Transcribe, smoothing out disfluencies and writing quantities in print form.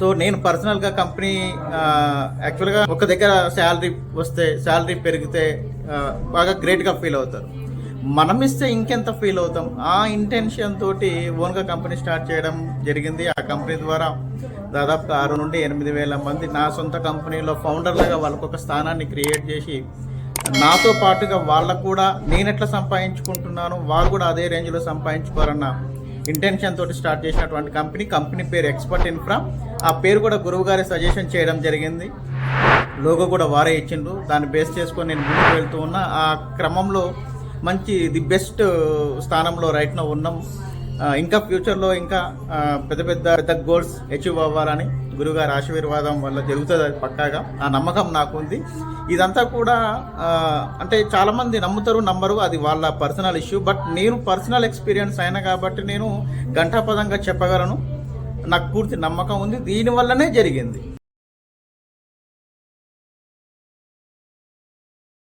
So నేను పర్సనల్గా company యాక్చువల్గా ఒక దగ్గర శాలరీ పెరిగితే బాగా గ్రేట్గా ఫీల్ అవుతారు. మనం ఇస్తే ఇంకెంత ఫీల్ అవుతాం. ఆ ఇంటెన్షన్ తోటి ఓన్గా కంపెనీ స్టార్ట్ చేయడం జరిగింది. ఆ కంపెనీ ద్వారా దాదాపు 6 నుండి 8 వేల మంది నా సొంత కంపెనీలో ఫౌండర్లుగా వాళ్ళకు ఒక స్థానాన్ని క్రియేట్ చేసి, నాతో పాటుగా వాళ్ళకు కూడా నేను ఎట్లా సంపాదించుకుంటున్నాను వాళ్ళు కూడా అదే రేంజ్లో సంపాదించుకోవాలన్న ఇంటెన్షన్ తోటి స్టార్ట్ చేసినటువంటి కంపెనీ పేరు ఎక్స్పర్ట్ ఇన్ఫ్రా. ఆ పేరు కూడా గురువు గారి సజెషన్ చేయడం జరిగింది. లోగో కూడా వారే ఇచ్చిండ్రు. దాన్ని బేస్ చేసుకొని నేను ముందుకు వెళ్తూ ఉన్నా. ఆ క్రమంలో మంచి ది బెస్ట్ స్థానంలో రైట్ నౌ ఉన్నాం. ఇంకా ఫ్యూచర్లో ఇంకా పెద్ద గోల్స్ అచీవ్ అవ్వాలని గురుగారి ఆశీర్వాదం వల్ల జరుగుతుంది. అది పక్కాగా ఆ నమ్మకం నాకు ఉంది. ఇదంతా కూడా అంటే చాలామంది నమ్మరు, అది వాళ్ళ పర్సనల్ ఇష్యూ. బట్ నేను పర్సనల్ ఎక్స్పీరియన్స్ అయినా కాబట్టి నేను ఘంటాపదంగా చెప్పగలను. నాకు పూర్తి నమ్మకం ఉంది, దీనివల్లనే జరిగింది.